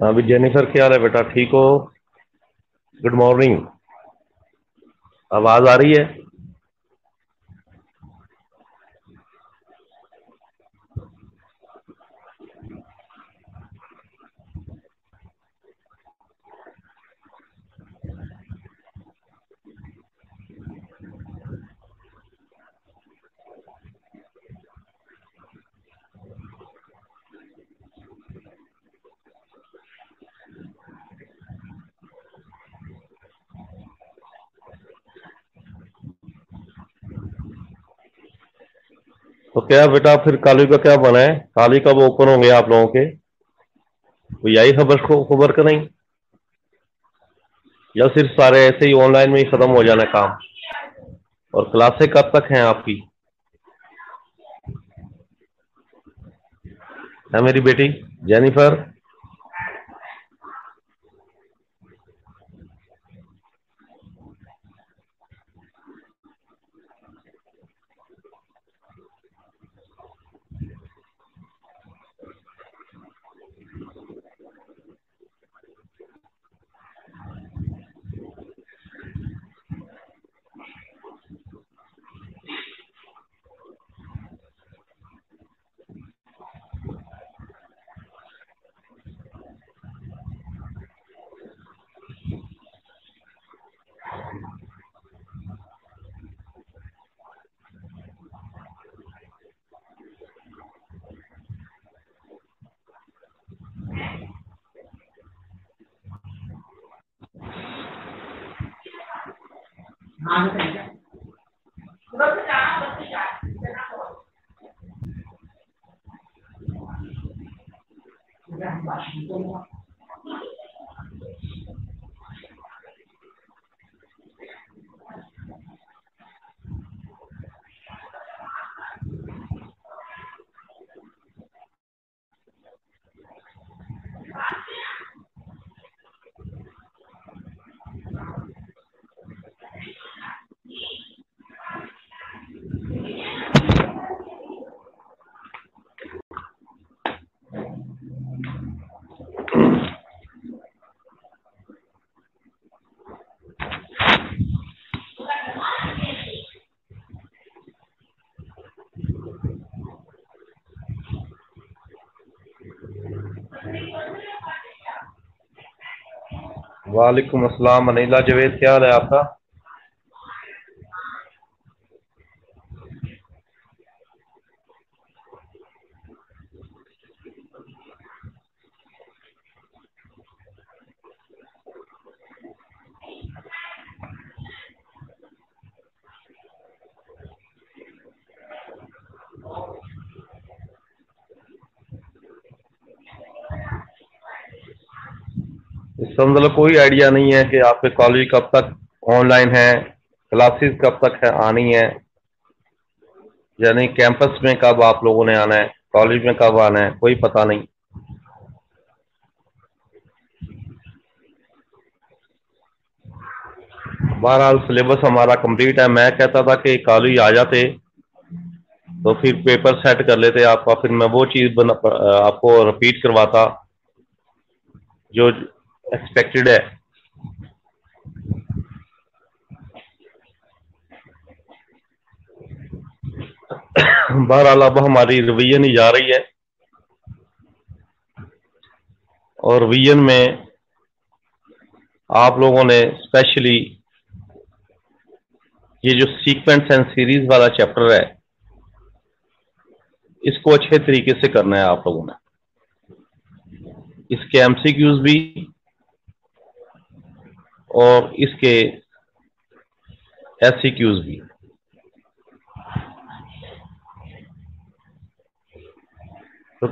हाँ भी जेनिफर, क्या हाल है बेटा? ठीक हो? Good morning. आवाज आ रही है? तो क्या बेटा, फिर कॉलेज का क्या बना है? कॉलेज कब ओपन होंगे आप लोगों के? कोई आई खबर का नहीं? या सिर्फ सारे ऐसे ही ऑनलाइन में ही खत्म हो जाना है काम? और क्लासें कब तक हैं आपकी? है मेरी बेटी जेनिफर? वालेकुम अस्सलाम अनिला जवेद, क्या हाल है आपका? इसका मतलब कोई आइडिया नहीं है कि आपके कॉलेज कब तक ऑनलाइन है, क्लासेस कब तक है आनी है? यानी कैंपस में कब आप लोगों ने आना है, कॉलेज में कब आना है, कोई पता नहीं। बहरहाल सिलेबस हमारा कंप्लीट है। मैं कहता था कि कॉलेज आ जाते तो फिर पेपर सेट कर लेते आपका, फिर मैं वो चीज आपको रिपीट करवाता जो एक्सपेक्टेड है। बहरहाल अब हमारी रिवीजन ही जा रही है, और रिवीजन में आप लोगों ने स्पेशली ये जो सीक्वेंस एंड सीरीज वाला चैप्टर है, इसको अच्छे तरीके से करना है आप लोगों ने। इसके एमसीक्यूज भी और इसके एससीक्यूज भी। तो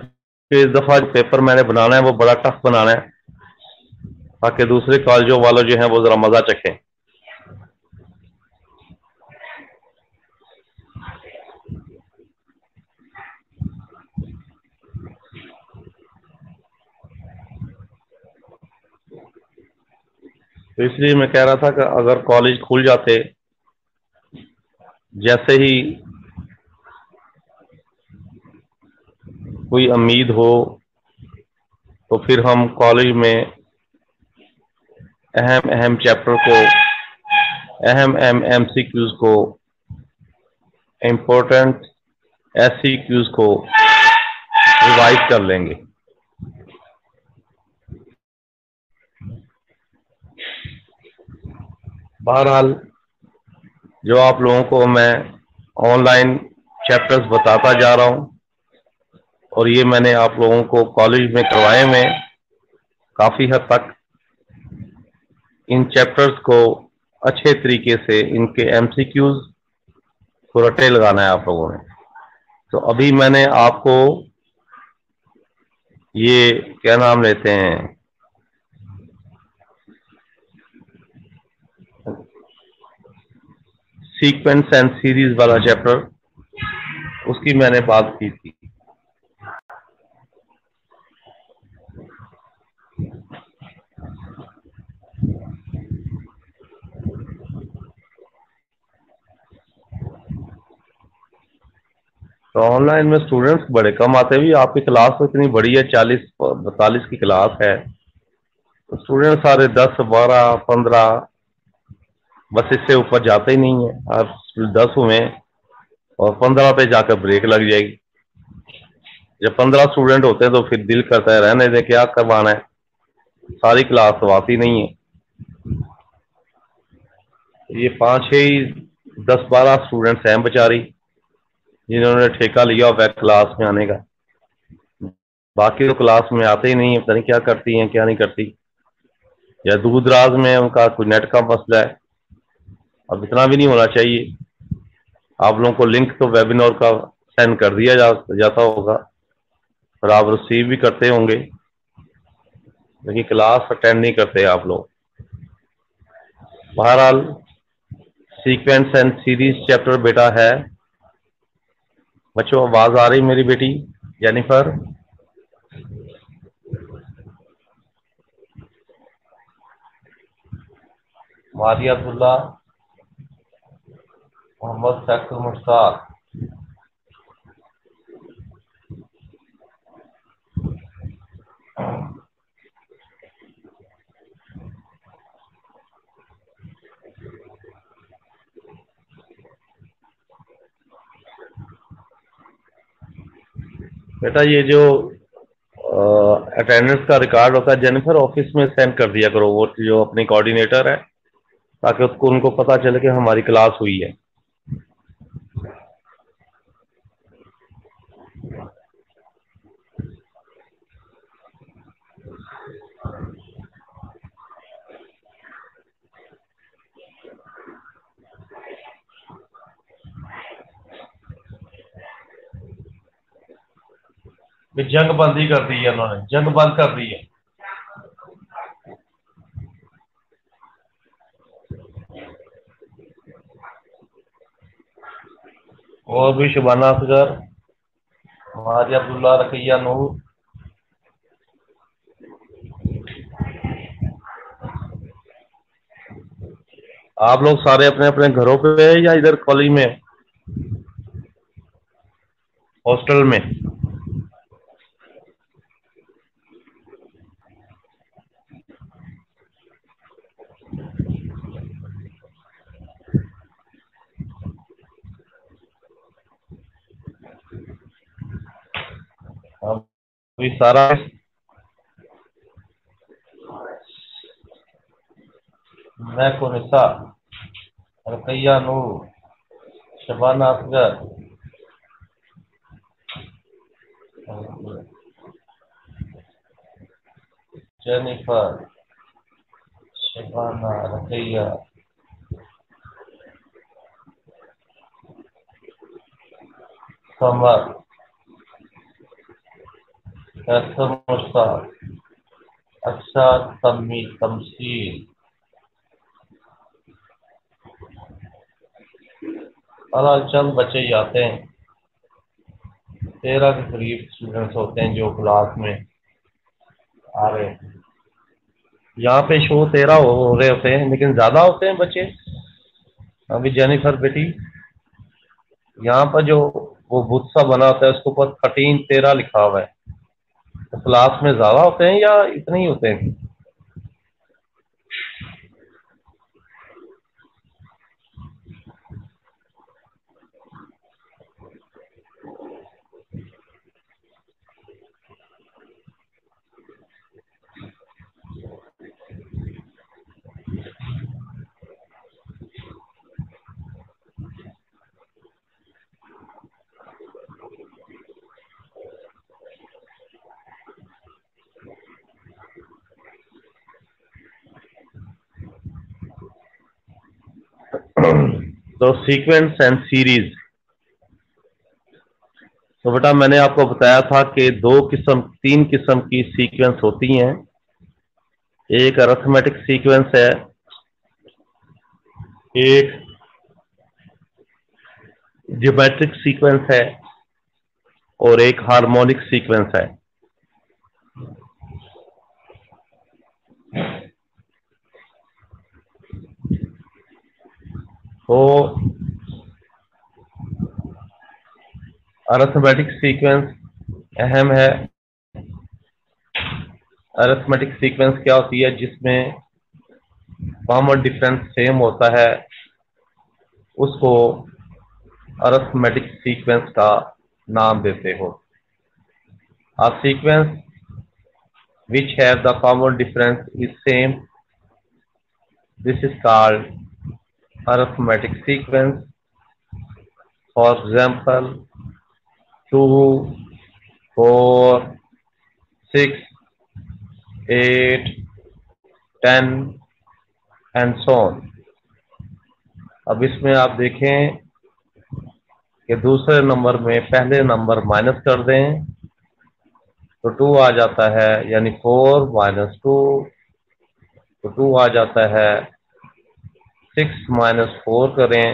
इस दफा जो पेपर मैंने बनाना है वो बड़ा टफ बनाना है, ताकि दूसरे कॉलेजों वालों जो हैं वो जरा मजा चखें। तो इसलिए मैं कह रहा था कि अगर कॉलेज खुल जाते, जैसे ही कोई उम्मीद हो तो फिर हम कॉलेज में अहम अहम चैप्टर को, अहम अहम MCQs को, इम्पोर्टेंट SCQs को रिवाइज कर लेंगे। बहरहाल जो आप लोगों को मैं ऑनलाइन चैप्टर्स बताता जा रहा हूं, और ये मैंने आप लोगों को कॉलेज में करवाए में काफी हद तक इन चैप्टर्स को अच्छे तरीके से इनके MCQs को रटे लगाना है आप लोगों ने। तो अभी मैंने आपको ये क्या नाम लेते हैं, सीक्वेंस एंड सीरीज वाला चैप्टर, उसकी मैंने बात की थी। तो ऑनलाइन में स्टूडेंट्स बड़े कम आते भी, आपकी क्लास तो इतनी बड़ी है, 40-42 की क्लास है, तो स्टूडेंट सारे 10, 12, 15, बस इससे ऊपर जाते ही नहीं है। आप 10 हुए और 15 पे जाकर ब्रेक लग जाएगी। जब 15 स्टूडेंट होते हैं तो फिर दिल करता है रहने दे, क्या करवाना है, सारी क्लास तो आती नहीं है। ये 5-6 ही 10-12 स्टूडेंट्स हैं बेचारी जिन्होंने ठेका लिया हुआ है क्लास में आने का, बाकी तो क्लास में आते ही नहीं है, पता नहीं क्या करती हैं क्या नहीं करती, या दूर दराज में उनका कोई नेट का मसला है। अब इतना भी नहीं होना चाहिए। आप लोगों को लिंक तो वेबिनार का सेंड कर दिया जाता होगा और आप रिसीव भी करते होंगे, लेकिन क्लास अटेंड नहीं करते आप लोग। बहरहाल सीक्वेंस एंड सीरीज चैप्टर बेटा है। बच्चों आवाज आ रही मेरी बेटी जेनिफर? मारिया अब्दुल्ला, मोहम्मद फैसल मुश्ताक, बेटा ये जो अटेंडेंस का रिकॉर्ड होता है जेनिफर, ऑफिस में सेंड कर दिया करो, वो जो अपनी कोऑर्डिनेटर है, ताकि उसको उनको पता चले कि हमारी क्लास हुई है। जंग बंदी कर दी है उन्होंने, जंग बंद कर दी है। और भी शुबाना असगर, मारिया अब्दुल्ला, रकिया नूर, आप लोग सारे अपने अपने घरों पे हैं या इधर कॉलेज में, हॉस्टल में? अभी सारा मैं निसा, रकिया नूर, शबाना असगर, जेनिफर, शबाना, रकिया, समर, फैसल मुश्ताक, अच्छा, तमी, तमसील, और चंद बच्चे ही आते हैं, 13 के करीब स्टूडेंट्स होते हैं जो क्लास में आ रहे हैं। यहाँ पे शो 13 हो रहे होते हैं, लेकिन ज्यादा होते हैं बच्चे। अभी जेनिफर बेटी, यहाँ पर जो वो बुत सा बना होता है उसके ऊपर 13 लिखा हुआ है, तो क्लास में ज्यादा होते हैं या इतने ही होते हैं? तो सीक्वेंस एंड सीरीज, तो बेटा मैंने आपको बताया था कि तीन किस्म की सीक्वेंस होती हैं। एक अरिथमेटिक सीक्वेंस है, एक ज्योमेट्रिक सीक्वेंस है और एक हार्मोनिक सीक्वेंस है। तो अरिथमेटिक सीक्वेंस अहम है। अरिथमेटिक सीक्वेंस क्या होती है? जिसमें कॉमन डिफरेंस सेम होता है, उसको अरिथमेटिक सीक्वेंस का नाम देते हो। A sequence which have the common difference is same, this is called arithmetic sequence. For example, 2, 4, 6, 8, 10 and so on. अब इसमें आप देखें कि दूसरे नंबर में पहले नंबर माइनस कर दें तो 2 आ जाता है, यानी 4 माइनस 2 तो 2 आ जाता है। 6 माइनस 4 करें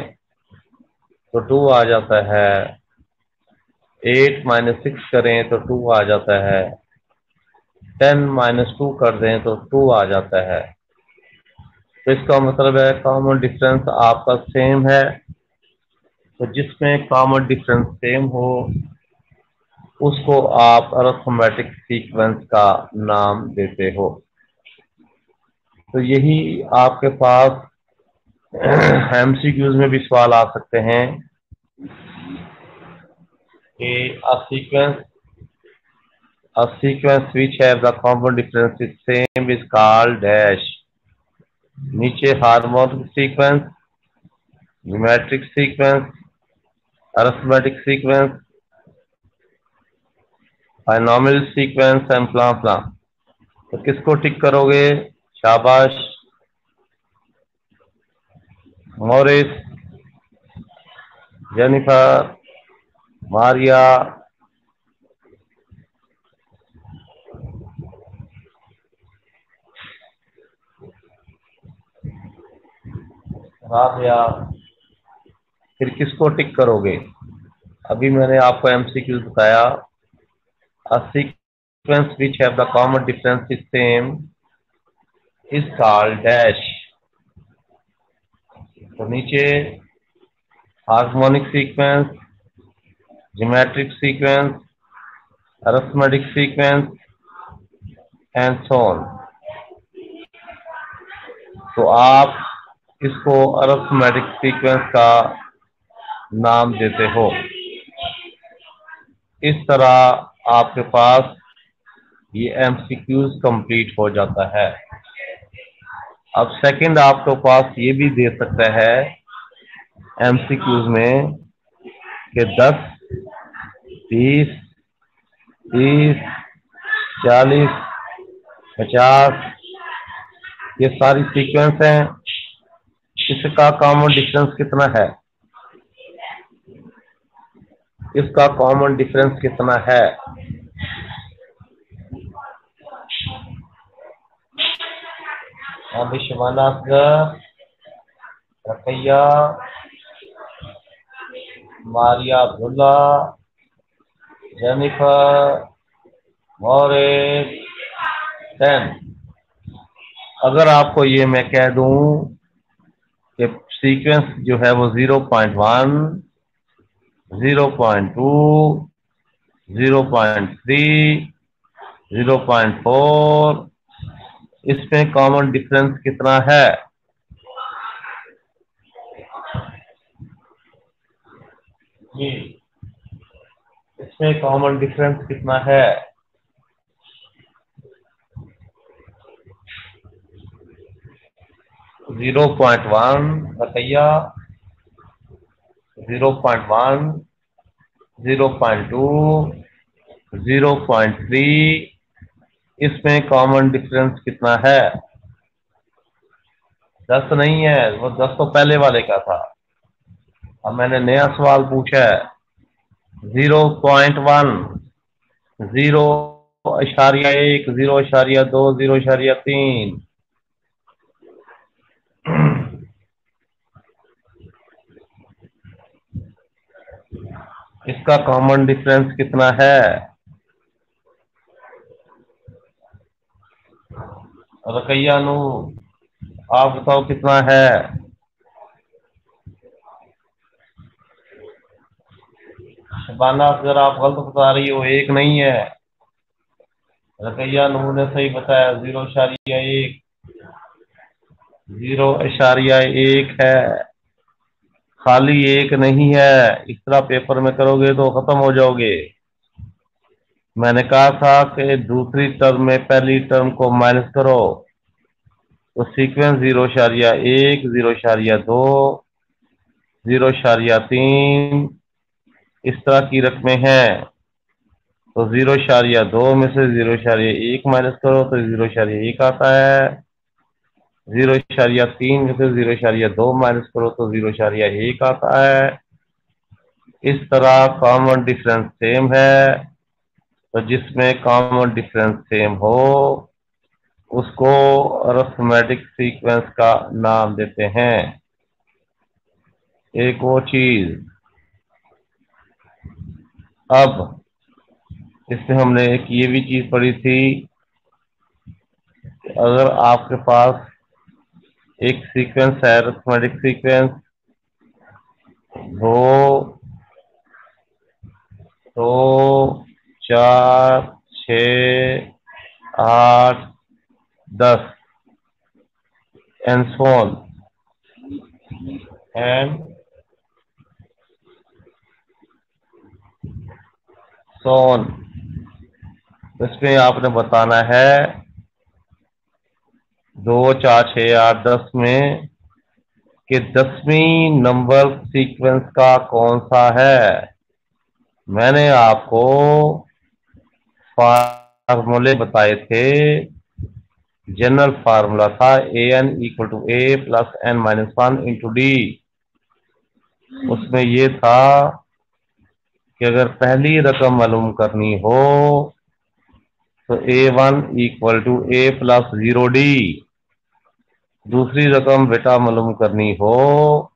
तो 2 आ जाता है। 8 माइनस 6 करें तो 2 आ जाता है। 10 माइनस 2 कर दें तो 2 आ जाता है। तो इसका मतलब है कॉमन डिफरेंस आपका सेम है। तो जिसमें कॉमन डिफरेंस सेम हो उसको आप अरिथमेटिक सीक्वेंस का नाम देते हो। तो यही आपके पास एमसीक्यूज में भी सवाल आ सकते हैं कि a sequence which have the common difference is same is called dash। नीचे harmonic sequence, geometric sequence, arithmetic sequence, binomial sequence and प्ला प्ला। तो किसको टिक करोगे? शाबाश मॉरिस, जेनिफर, मारिया, राबिया। फिर किसको टिक करोगे? अभी मैंने आपको एमसीक्यू बताया। A sequence which have the common difference is same is called dash। तो नीचे harmonic sequence, geometric sequence, arithmetic sequence and so on. तो आप इसको अरिथमेटिक सीक्वेंस का नाम देते हो। इस तरह आपके पास ये एमसीक्यूज कंप्लीट हो जाता है। अब सेकंड आपके पास ये भी दे सकता है एमसीक्यूज में कि 10, 20, 30, 40, 50 ये सारी सीक्वेंस हैं, इसका कॉमन डिफरेंस कितना है? इसका कॉमन डिफरेंस कितना है? अभी शबाना असगर, रकैया, मारिया अब्दुल्ला, जेनिफर, मॉरिस, 10। अगर आपको ये मैं कह दूं कि सीक्वेंस जो है वो 0.1, 0.2, 0.3, 0.4। इसमें कॉमन डिफरेंस कितना है? जी, इसमें कॉमन डिफरेंस कितना है? 0.1 बताइया, 0.1, 0.2, 0.3। इसमें कॉमन डिफरेंस कितना है? 10 नहीं है, वो 10 तो पहले वाले का था। अब मैंने नया सवाल पूछा है। 0.1, 0.1, 0.2, 0.3। इसका कॉमन डिफरेंस कितना है? रकैया नू, आप बताओ कितना है? शबाना, अगर आप गलत बता रही हो, 1 नहीं है। रकैया नू ने सही बताया, 0.1, 0.1 है। खाली 1 नहीं है। इस तरह पेपर में करोगे तो खत्म हो जाओगे। मैंने कहा था कि दूसरी टर्म में पहली टर्म को माइनस करो, तो सीक्वेंस 0.1, 0.2, 0.3 इस तरह की रकमें हैं। तो 0.2 में से 0.1 माइनस करो तो 0.1 आता है। 0.3 में से 0.2 माइनस करो तो 0.1 आता है। इस तरह कॉमन डिफरेंस सेम है, तो जिसमें कॉमन डिफरेंस सेम हो उसको अरिथमेटिक सीक्वेंस का नाम देते हैं। एक वो चीज। अब इसमें हमने एक ये भी चीज पढ़ी थी, अगर आपके पास एक सीक्वेंस है, arithmetic sequence 2, 4, 6, 8, 10 and so on, and so on. इसमें आपने बताना है 2, 4, 6, 8, 10 में कि 10वीं नंबर सीक्वेंस का कौन सा है। मैंने आपको फार्मूले बताए थे। जनरल फार्मूला था an equal to a plus n-1 into d. उसमें ये था कि अगर पहली रकम मालूम करनी हो तो a1 equal to a plus 0d। दूसरी रकम बेटा मालूम करनी हो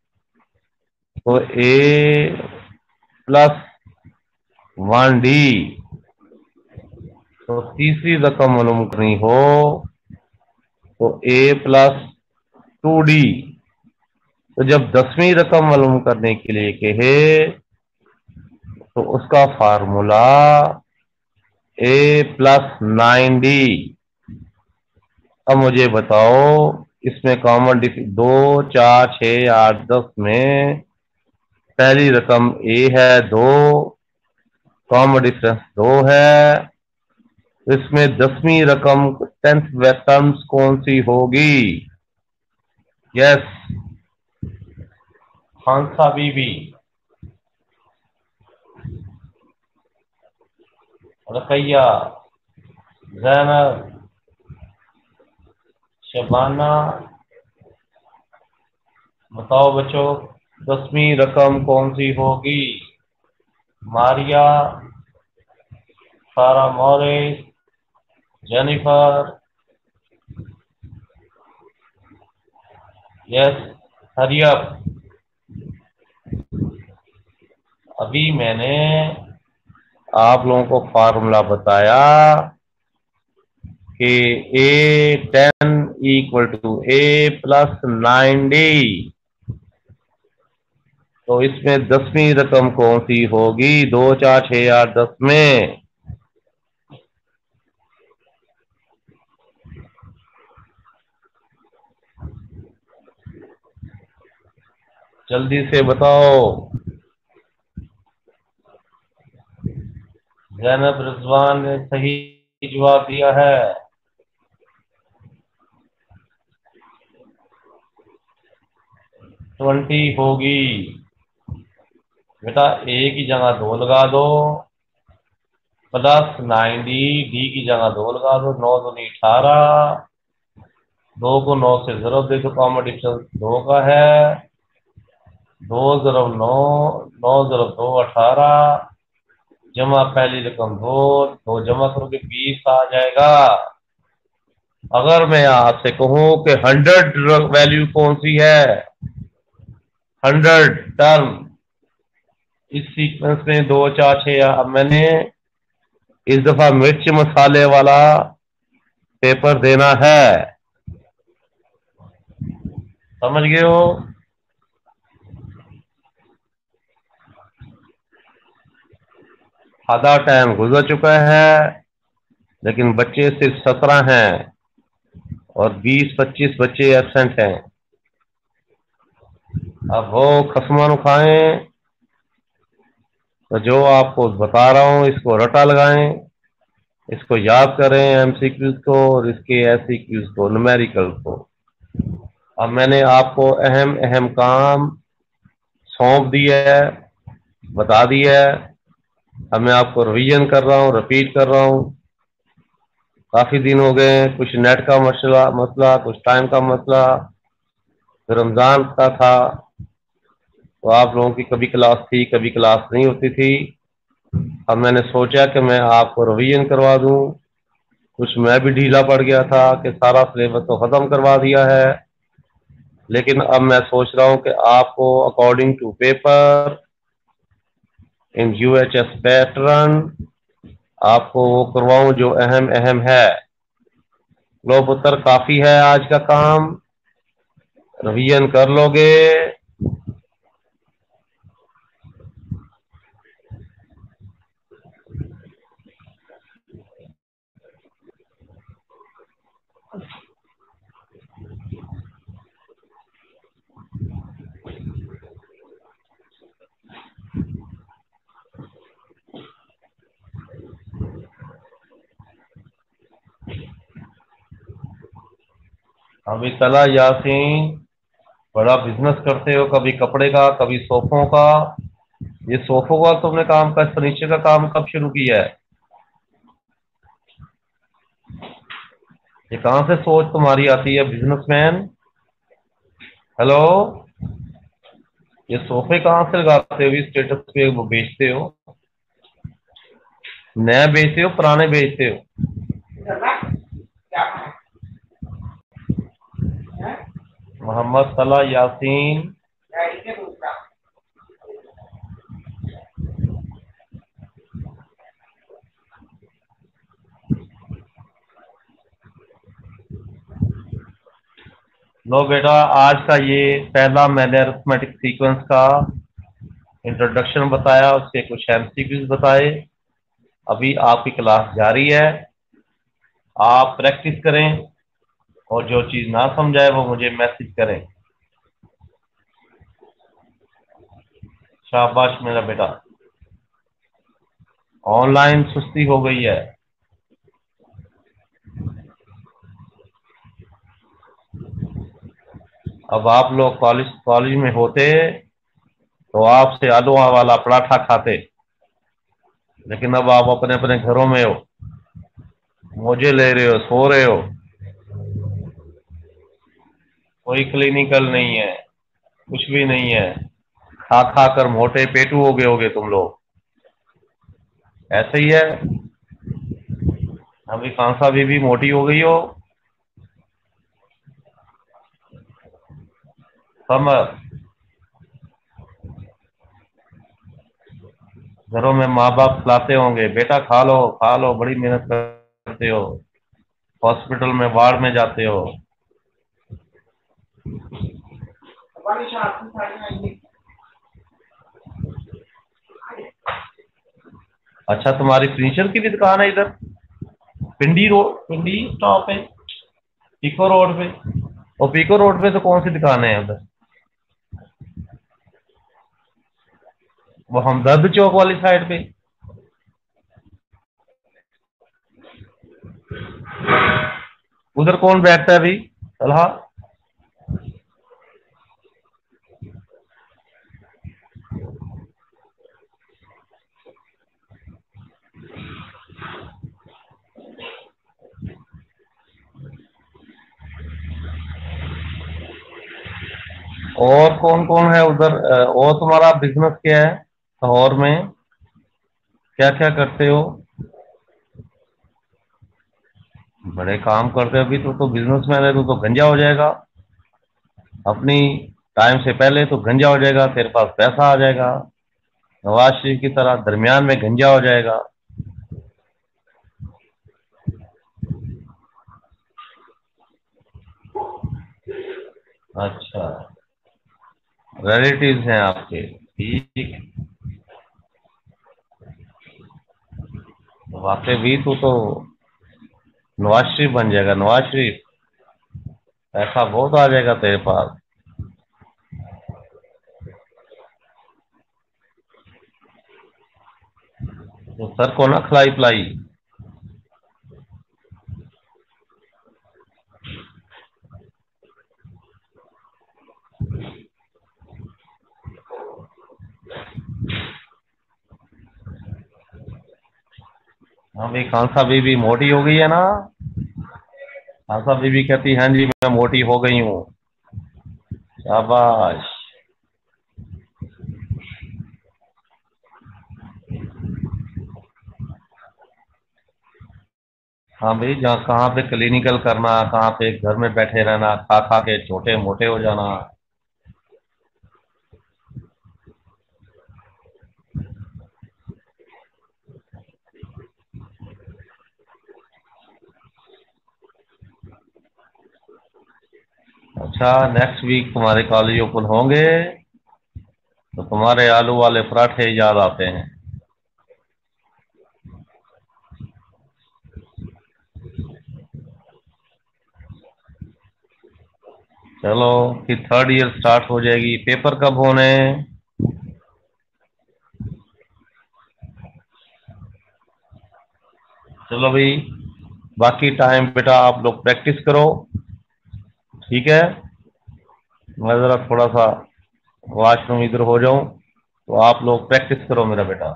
तो a प्लस 1d। तो तीसरी रकम मालूम करनी हो तो a प्लस 2d। तो जब 10वीं रकम मालूम करने के लिए कहे तो उसका फार्मूला a प्लस 9d। अब मुझे बताओ, इसमें कॉमन 2, 4, 6, 8, 10 में पहली रकम a है 2, कॉमन डिफरेंस 2 है। इसमें 10वीं रकम 10th टर्म्स कौन सी होगी? यस, खानसा बीबी, रकैया, जैनब, शबाना, बताओ बच्चों 10वीं रकम कौन सी होगी? मारिया, सारा Morris, Jennifer, yes, hurry up. अभी मैंने आप लोगों को फार्मूला बताया कि a10 equal to a plus 9d। तो इसमें 10वीं रकम कौन सी होगी? 2, 4, 6, 8, 10 में जल्दी से बताओ। जैनब रिजवान ने सही जवाब दिया है। 20 होगी। बेटा ए की जगह 2 लगा दो, प्लस 9D, डी की जगह 2 लगा दो, 9 दूनी 18, 2 को 9 से जरूर दे दो, कॉमन डिफरेंस 2 का है। 2 ज़रब 9, 9 ज़रब 2 18, जमा पहली रकम 2, 2 जमा करोगे 20 आ जाएगा। अगर मैं आपसे कहूं कि 100 वैल्यू कौन सी है, 100 टर्म इस सीक्वेंस में 2 4 6, अब मैंने इस दफा मिर्च मसाले वाला पेपर देना है, समझ गए हो? आधा टाइम गुजर चुका है, लेकिन बच्चे सिर्फ 17 हैं और 20-25 बच्चे एब्सेंट हैं। अब वो खसमान खाएं, तो जो आपको बता रहा हूं इसको रटा लगाएं, इसको याद करें, एमसीक्यूज को और इसके एससीक्यूज को, न्यूमेरिकल को। अब मैंने आपको अहम अहम काम सौंप दिया है, बता दिया है। अब मैं आपको रिवीजन कर रहा हूँ, रिपीट कर रहा हूँ। काफी दिन हो गए, कुछ नेट का मसला, कुछ टाइम का मसला, फिर रमजान का था, तो आप लोगों की कभी क्लास थी, कभी क्लास नहीं होती थी। अब मैंने सोचा कि मैं आपको रिवीजन करवा दूं। कुछ मैं भी ढीला पड़ गया था कि सारा सिलेबस तो खत्म करवा दिया है, लेकिन अब मैं सोच रहा हूं कि आपको according to paper in UHS pattern आपको वो करवाऊं जो अहम अहम है। लो पुत्र, काफी है आज का काम, रिवीजन कर लोगे। अभी तला यासीन, बड़ा बिजनेस करते हो, कभी कपड़े का, कभी सोफों का। ये सोफों का तुमने काम का, फर्नीचर का काम कब शुरू किया है? ये कहां से सोच तुम्हारी आती है बिजनेसमैन? हेलो, ये सोफे कहां से लगाते हो, स्टेटस पे वो बेचते हो? नया बेचते हो, पुराने बेचते हो? मोहम्मद तला यासीन, लो बेटा, आज का ये पहला मैंने अरिथमेटिक सीक्वेंस का इंट्रोडक्शन बताया, उसके कुछ एमसीक्यूज बताए। अभी आपकी क्लास जारी है, आप प्रैक्टिस करें और जो चीज ना समझाए वो मुझे मैसेज करें। शाबाश मेरा बेटा। ऑनलाइन सुस्ती हो गई है। अब आप लोग कॉलेज में होते तो आपसे आलू वाला पराठा खाते, लेकिन अब आप अपने अपने घरों में हो, मौजे ले रहे हो, सो रहे हो, कोई क्लिनिकल नहीं है, कुछ भी नहीं है। खा खा कर मोटे पेटू हो गए होगे तुम लोग, ऐसे ही है। अभी कांसा बीबी मोटी हो गई हो, समझ। घरों में माँ बाप खिलाते होंगे, बेटा खा लो, बड़ी मेहनत करते हो, हॉस्पिटल में वार्ड में जाते हो। अच्छा, तुम्हारी फर्नीचर की भी दुकान है इधर? पिंडी स्टॉप है, पीको रोड पे? और पीको रोड पे तो कौन सी दुकान है उधर? वो हमदर्द चौक वाली साइड पे। उधर कौन बैठता है अभी तलहा? और कौन कौन है उधर? और तुम्हारा बिजनेस क्या है लाहौर में? क्या क्या करते हो? बड़े काम करते हो। अभी तो बिजनेसमैन है, तो गंजा हो जाएगा अपनी टाइम से पहले। तो गंजा हो जाएगा, तेरे पास पैसा आ जाएगा, नवाज शरीफ की तरह दरमियान में गंजा हो जाएगा। अच्छा, रिलेटिव्स हैं आपके, ठीक। वाकई भी तो नवाज शरीफ बन जाएगा, नवाज शरीफ। पैसा बहुत आ जाएगा तेरे पास। तो सर को ना खिलाई पिलाई। हाँ भाई, खानसा बीबी मोटी हो गई है ना? खानसा बीबी कहती हाँ जी मैं मोटी हो गई हूँ। शाबाश। हाँ भाई, जहाँ कहाँ पे क्लिनिकल करना, कहाँ पे घर में बैठे रहना, खा खा के छोटे मोटे हो जाना। अच्छा, नेक्स्ट वीक तुम्हारे कॉलेज ओपन होंगे तो तुम्हारे आलू वाले पराठे याद आते हैं। चलो, फिर थर्ड ईयर स्टार्ट हो जाएगी। पेपर कब होने? चलो भाई, बाकी टाइम बेटा आप लोग प्रैक्टिस करो, ठीक है? मैं ज़रा थोड़ा सा वॉशरूम इधर हो जाऊं, तो आप लोग प्रैक्टिस करो मेरा बेटा।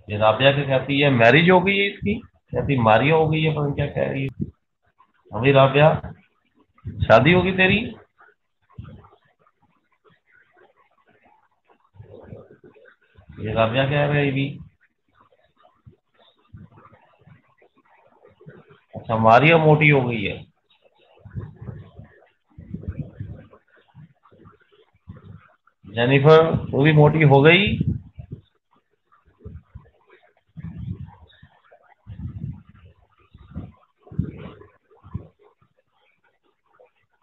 ये राबिया क्या कहती है, मैरिज हो गई है इसकी? कहती मारिया हो गई है, पता नहीं क्या कह रही है। अभी राबिया, शादी होगी तेरी? ये राबिया कह रही भी। अच्छा, मारिया मोटी हो गई है। जेनिफर, तू भी मोटी हो गई?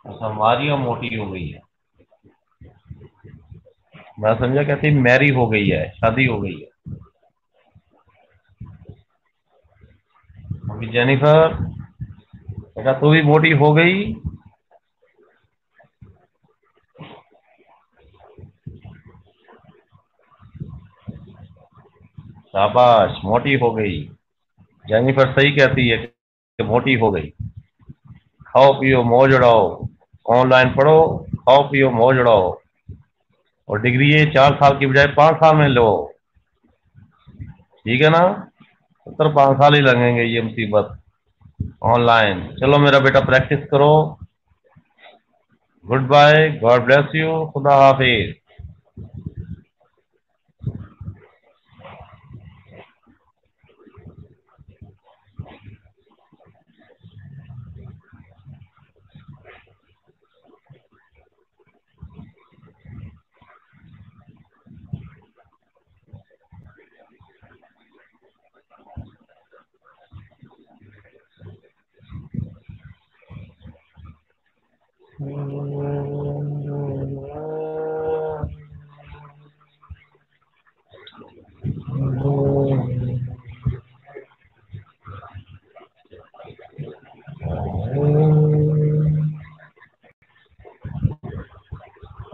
अच्छा, मारिया मोटी हो गई है। मैं समझा कहती मैरी हो गई है, शादी हो गई है। अभी जेनिफर, बेटा तू भी मोटी हो गई? शाबाश, मोटी हो गई। जेनिफर सही कहती है कि मोटी हो गई। खाओ पियो मौज उड़ाओ, ऑनलाइन पढ़ो, खाओ पियो मौज उड़ाओ। और डिग्री ये 4 साल की बजाय 5 साल में लो, ठीक है ना? 75 साल ही लगेंगे ये मुसीबत ऑनलाइन। चलो मेरा बेटा प्रैक्टिस करो। Good bye, God bless you, खुदा हाफिज।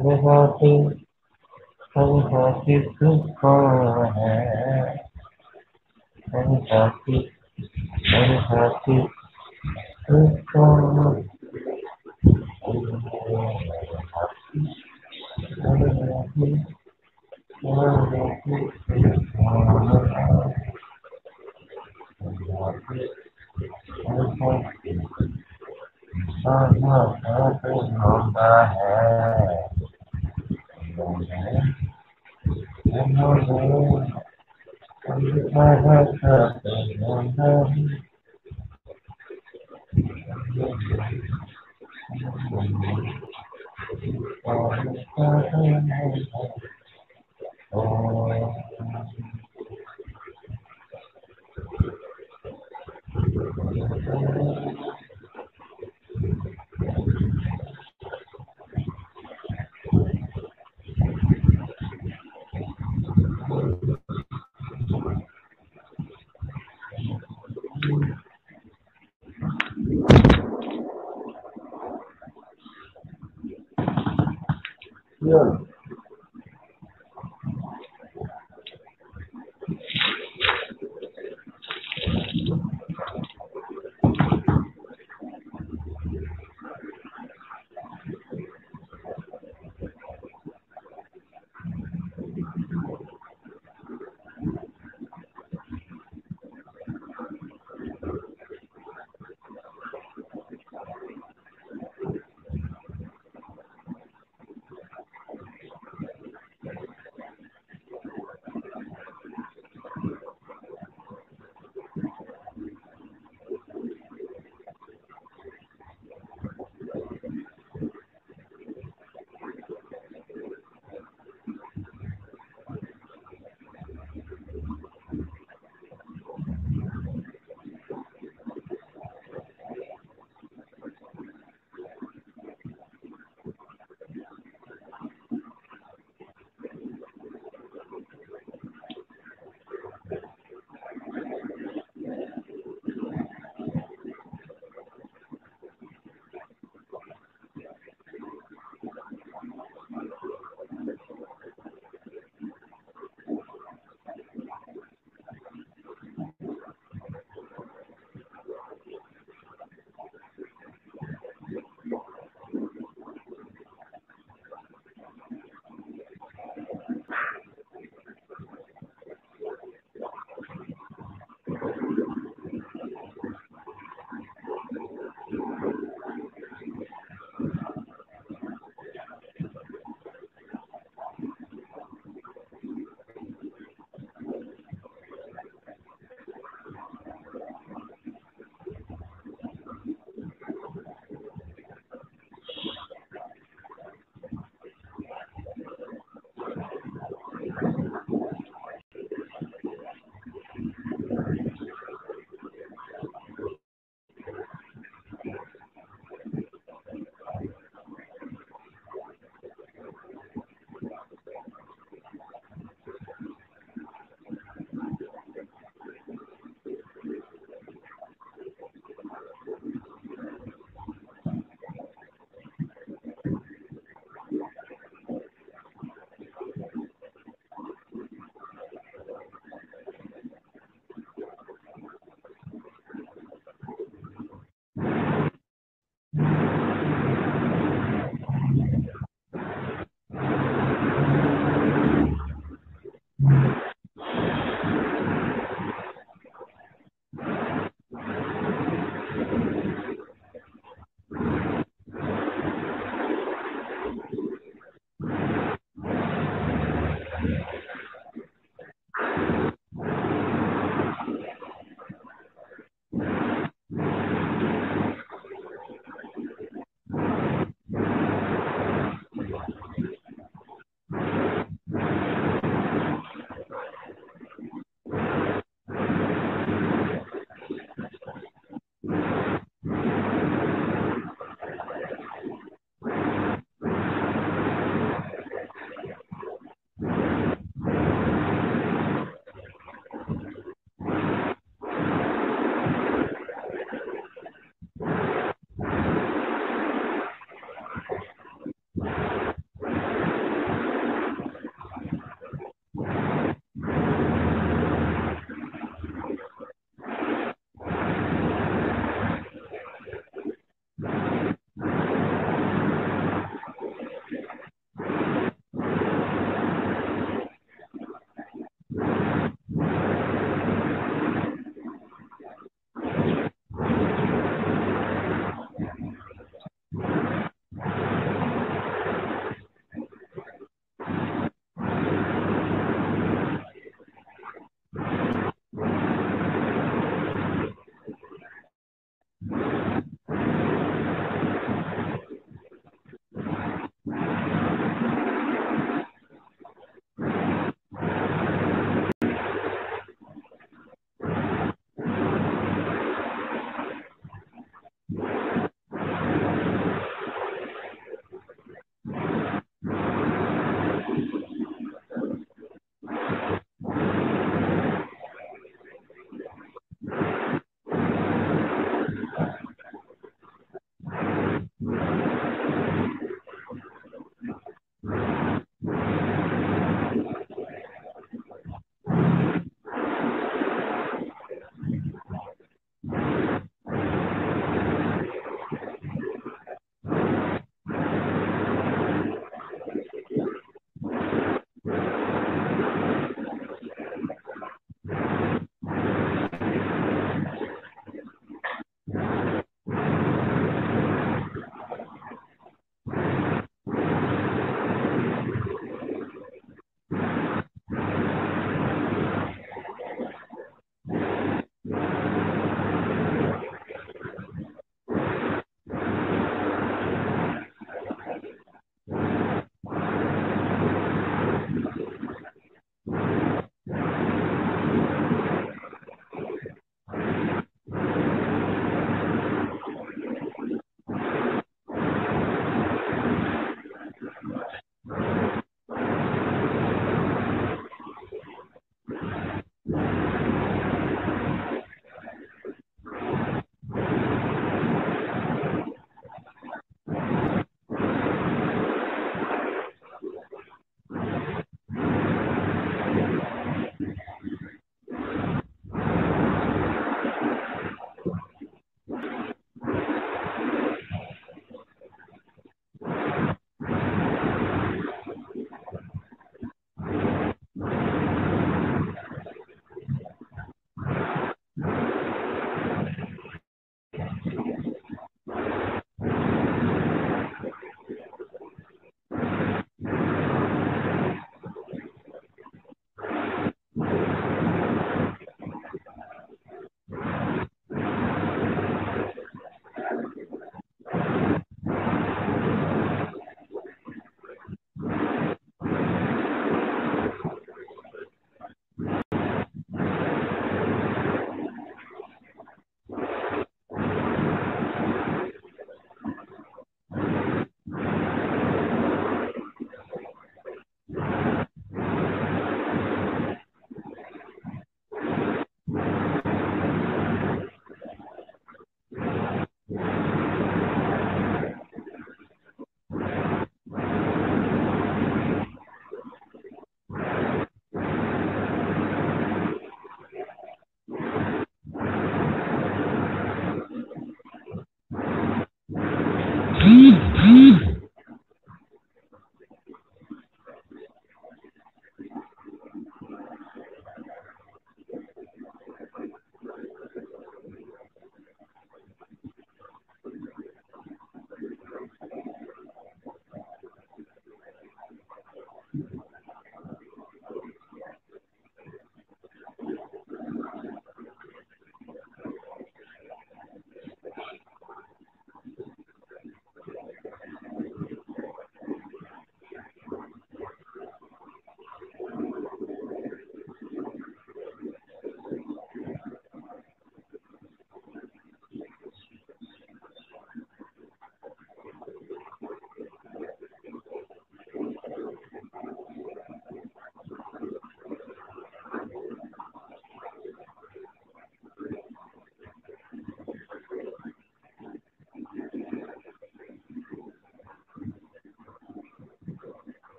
अरे हाफिज, अरे हाफिज तू कौन है? अरे हाफिज, अरे हाफिज तू कौन? अरे हाफिज, अरे हाफिज, अरे हाफिज तू कौन है? अरे हाफिज, अरे हाफिज, हाफिज होता है।